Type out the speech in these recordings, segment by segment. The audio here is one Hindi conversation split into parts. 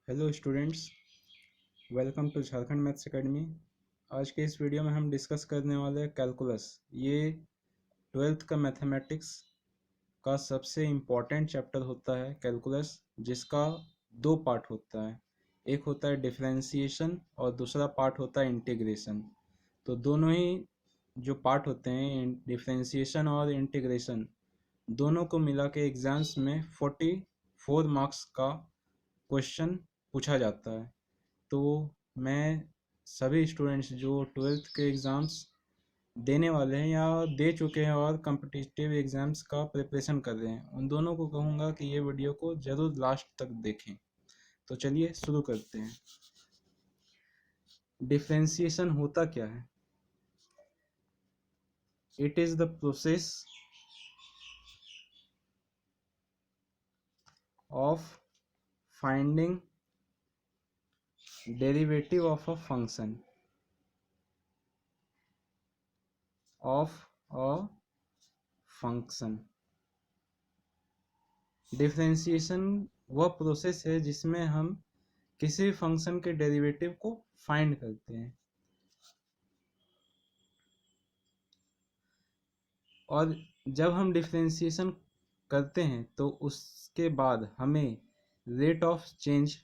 Hello students, welcome to Jharkhand maths academy. आज के इस वीडियो में हम डिस्कस करने वाले हैं कैलकुलस। ये ट्वेल्थ का मैथमेटिक्स का सबसे इम्पॉर्टेंट चैप्टर होता है कैलकुलस, जिसका दो पार्ट होता है। एक होता है डिफरेंशिएशन और दूसरा पार्ट होता है इंटीग्रेशन। तो दोनों ही जो पार्ट होते हैं, डिफरेंशिएशन और इंटीग्रेशन, दोनों को मिला के एग्ज़ाम्स में 44 मार्क्स का क्वेश्चन पूछा जाता है। तो मैं सभी स्टूडेंट्स जो ट्वेल्थ के एग्ज़ाम्स देने वाले हैं या दे चुके हैं और कम्पिटिटिव एग्ज़ाम्स का प्रिपरेशन कर रहे हैं, उन दोनों को कहूँगा कि ये वीडियो को ज़रूर लास्ट तक देखें। तो चलिए शुरू करते हैं। डिफरेंशिएशन होता क्या है? It is the process of finding derivative of a function differentiation वह प्रोसेस है जिसमें हम किसी भी फंक्शन के डेरिवेटिव को फाइंड करते हैं, और जब हम डिफरेंशिएशन करते हैं तो उसके बाद हमें रेट ऑफ चेंज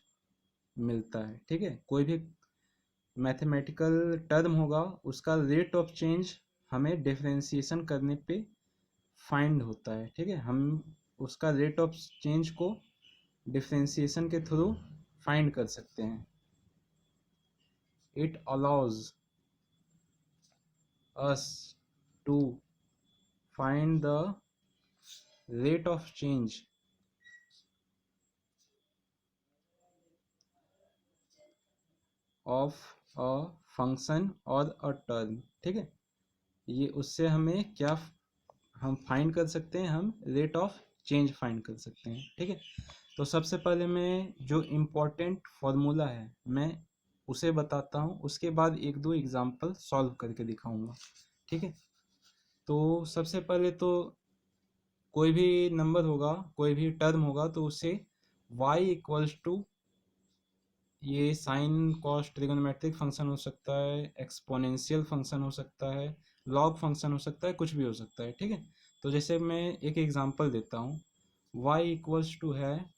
मिलता है। ठीक है, कोई भी मैथमेटिकल टर्म होगा, उसका रेट ऑफ चेंज हमें डिफरेंशिएशन करने पे फाइंड होता है। ठीक है, हम उसका रेट ऑफ चेंज को डिफरेंशिएशन के थ्रू फाइंड कर सकते हैं। It allows us to find the rate of change of a function or a term। ठीक है, ये उससे हमें क्या हम फाइंड कर सकते हैं, हम रेट ऑफ चेंज फाइंड कर सकते हैं। ठीक है, तो सबसे पहले मैं जो इम्पोर्टेंट फॉर्मूला है मैं उसे बताता हूँ, उसके बाद एक दो एग्जांपल सॉल्व करके दिखाऊंगा। ठीक है, तो सबसे पहले तो कोई भी नंबर होगा, कोई भी टर्म होगा, तो उसे y इक्वल्स टू, ये साइन कॉस ट्रिगोनोमेट्रिक फंक्शन हो सकता है, एक्सपोनेंशियल फंक्शन हो सकता है, लॉग फंक्शन हो सकता है, कुछ भी हो सकता है। ठीक है, तो जैसे मैं एक एग्जांपल देता हूँ, y इक्वल्स टू है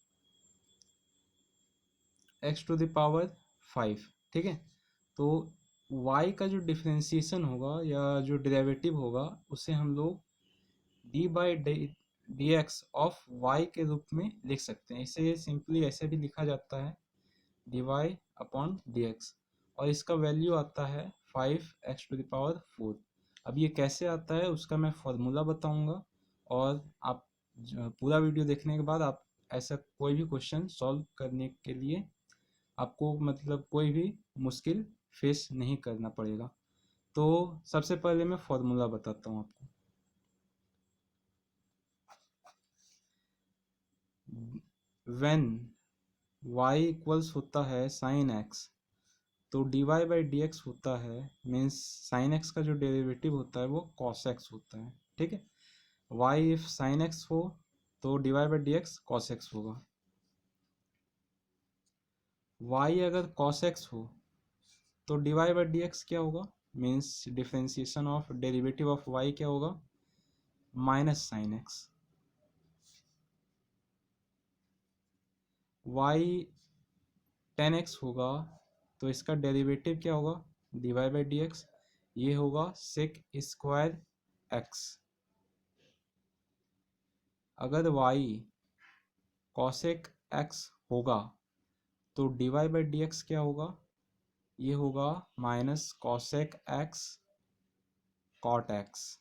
x टू द पावर 5। ठीक है, तो y का जो डिफरेंशिएशन होगा या जो डेरिवेटिव होगा, उसे हम लोग d by d x of y के रूप में लिख सकते हैं। इसे सिंपली ऐसे भी लिखा जाता है, d y upon d x, और इसका वैल्यू आता है 5x⁴। अब ये कैसे आता है उसका मैं फॉर्मूला बताऊंगा, और आप पूरा वीडियो देखने के बाद आप ऐसा कोई भी क्वेश्चन सॉल्व करने के लिए आपको मतलब कोई भी मुश्किल फेस नहीं करना पड़ेगा। तो सबसे पहले मैं फॉर्मूला बताता हूँ आपको। व्हेन y इक्वल्स होता है साइन x, तो d y by d x होता है, मीन्स साइन एक्स का जो डेरिवेटिव होता है वो कॉस एक्स होता है। ठीक है, y इफ साइन एक्स हो तो d y by d x cos x होगा। y अगर कॉस एक्स हो तो d y by d x क्या होगा, means differentiation of derivative of y क्या होगा, minus sine x. y tan x होगा तो इसका डेरिवेटिव क्या होगा, d y by d x, ये होगा सेक स्क्वायर एक्स। अगर y कॉसेक एक्स होगा तो d y by d x क्या होगा, ये होगा minus cosec x cot x.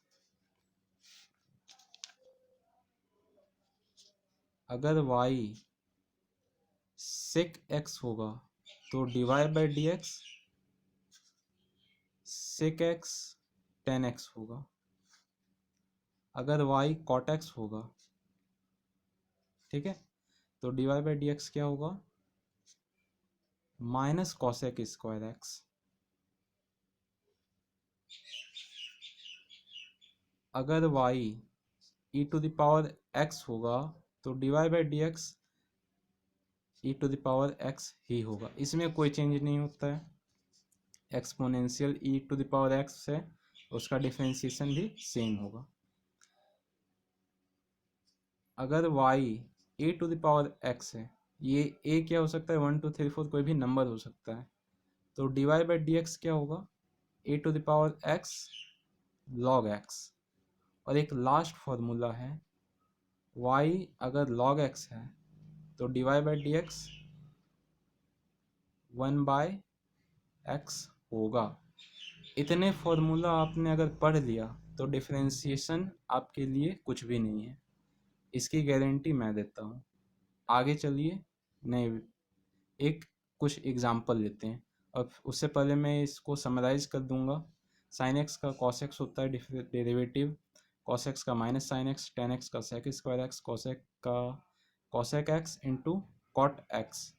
अगर y सेक एक्स होगा तो d y by d x sec x tan x होगा। अगर y कॉट एक्स होगा, ठीक है, तो d y by d x क्या होगा, माइनस कॉसेक स्क्वायर एक्स। अगर y e to the power x होगा तो d y by d x e⁻x ही होगा, इसमें कोई चेंज नहीं होता है। एक्सपोनेंशियल e⁻x है, उसका डिफरेंशिएशन भी सेम होगा। अगर y e⁻x है, ये a क्या हो सकता है, 1 2 3 4 कोई भी नंबर हो सकता है, तो dy/dx क्या होगा, e⁻x log x। और एक लास्ट फॉर्मूला है, y अगर log x है तो dy/dx 1/x होगा। इतने फॉर्मूला आपने अगर पढ़ लिया तो डिफरेंशिएशन आपके लिए कुछ भी नहीं है, इसकी गारंटी मैं देता हूँ। आगे चलिए, नहीं एक कुछ एग्जाम्पल लेते हैं। अब उससे पहले मैं इसको समराइज कर दूंगा। साइन एक्स का कॉस एक्स होता है डेरिवेटिव, कॉस एक्स का minus sine X, tan X का सेक स्क्वायर एक्स, कॉसेक का cosec X into cot X,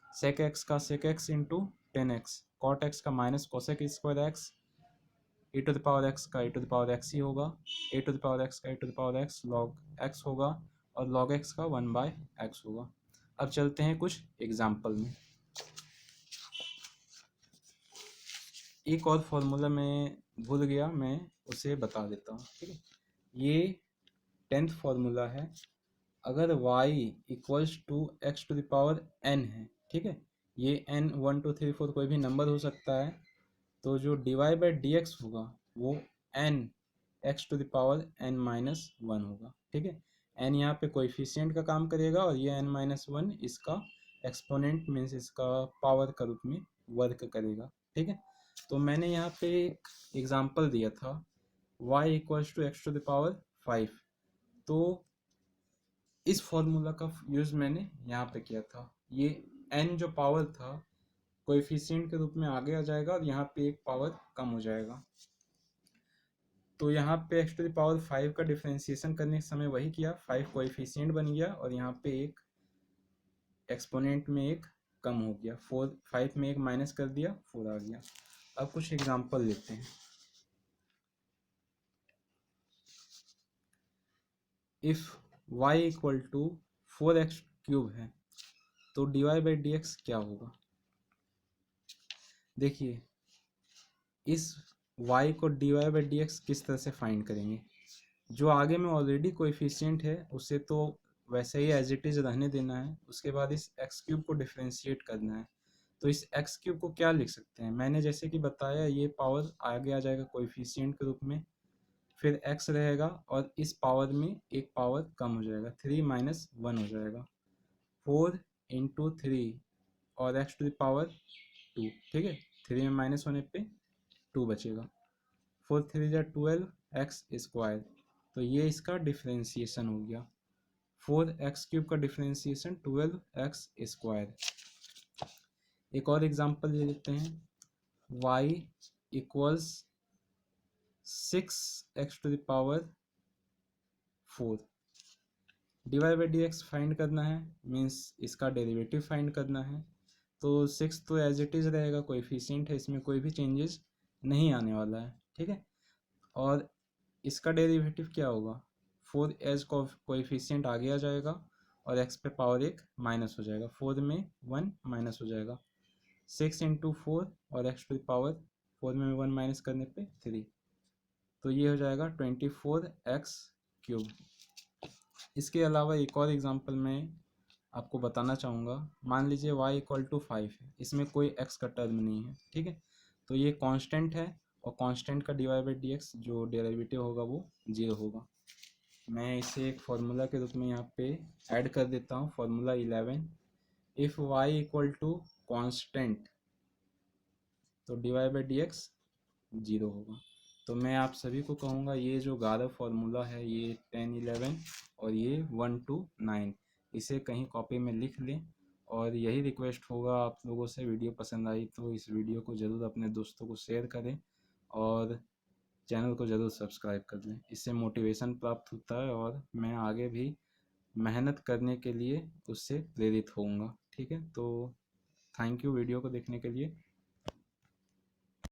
sec X का sec X into tan X, cot X का minus cosec square X, e⁻x का e⁻x ही होगा, e⁻x का e⁻x log x होगा और log x का 1/x होगा। अब चलते हैं कुछ एग्जाम्पल में। एक और फॉर्मूला मैं भूल गया, मैं उसे बता देता हूँ, ठीक है। ये 10th फॉर्मूला है। अगर y इक्वल्स टू x⁻n है, ठीक है, ये n 1 2 3 4 कोई भी नंबर हो सकता है, तो जो dy/dx होगा वो n x⁻n-1 होगा, ठीक है। n यहाँ पे कोएफिशिएंट का काम करेगा और ये n-1 इसका एक्सपोनेंट मीन्स इसका पावर का रूप में वर्क करेगा, ठीक है। तो मैंने यहाँ पे एक एग्जांपल दिया था y इक्वल्स टू x⁵, तो इस फॉर्मूला का यूज़ मैंने यहाँ पे किया था। ये n जो पावर था कोएफिशिएंट के रूप में आगे आ जाएगा और यहाँ पे एक पावर कम हो जाएगा। तो यहाँ पे x⁵ का डिफरेंशिएशन करने के समय वही किया, 5 कोएफिशिएंट बन गया और यहाँ पे एक एक्सपोनेंट में एक कम हो गया, 4 5 में एक माइनस कर दिया, 4 आ गया। अब कुछ एग्जांपल लेते हैं। If y equal to 4x³ है तो dy/dx क्या होगा। देखिए इस y को dy/dx किस तरह से फाइंड करेंगे। जो आगे में ऑलरेडी कोएफिशिएंट है उसे तो वैसे ही एज इट इज रहने देना है, उसके बाद इस x³ को डिफरेंशिएट करना है। तो इस x³ को क्या लिख सकते हैं, मैंने जैसे कि बताया ये पावर आगे आ जाएगा कोएफिशिएंट के रूप में, फिर x रहेगा और इस पावर में एक पावर कम हो जाएगा, 3 - 1 हो जाएगा, 4 × 3 और x⁻², ठीक है। 3 में माइनस होने पे 2 बचेगा, 4 × 3 = 12x²। तो ये इसका डिफरेंशिएशन हो गया, 4x³ का डिफरेंशिएशन 12x²। एक और एग्जांपल ले लेते हैं, y equals 6x⁴, dy/dx find करना है, मीन्स इसका डेरिवेटिव फाइंड करना है। तो 6 तो एज इट इज़ रहेगा, कोएफिशिएंट है, इसमें कोई भी चेंजेस नहीं आने वाला है, ठीक है। और इसका डेरिवेटिव क्या होगा, 4 एज कोएफिशिएंट आगे आ जाएगा और x पे पावर एक माइनस हो जाएगा, 4 में 1 माइनस हो जाएगा, 6 × 4 और x⁴ में 1 माइनस करने पे 3, तो ये हो जाएगा 24x³। इसके अलावा एक और एग्जांपल मैं आपको बताना चाहूँगा। मान लीजिए y इक्वल टू 5 है, इसमें कोई x का टर्म नहीं है, ठीक है। तो ये कांस्टेंट है और कांस्टेंट का dy/dx जो डेरिवेटिव होगा वो 0 होगा। मैं इसे एक फार्मूला के रूप में यहाँ पे ऐड कर देता हूँ, formula 11। If y equal to constant तो dy/dx 0 होगा। तो मैं आप सभी को कहूँगा ये जो 11 फार्मूला है, ये 10 11 और ये 1 to 9, इसे कहीं कॉपी में लिख लें। और यही रिक्वेस्ट होगा आप लोगों से, वीडियो पसंद आई तो इस वीडियो को ज़रूर अपने दोस्तों को शेयर करें और चैनल को ज़रूर सब्सक्राइब कर लें। इससे मोटिवेशन प्राप्त होता है और मैं आगे भी मेहनत करने के लिए उससे प्रेरित होऊंगा, ठीक है। तो थैंक यू वीडियो को देखने के लिए।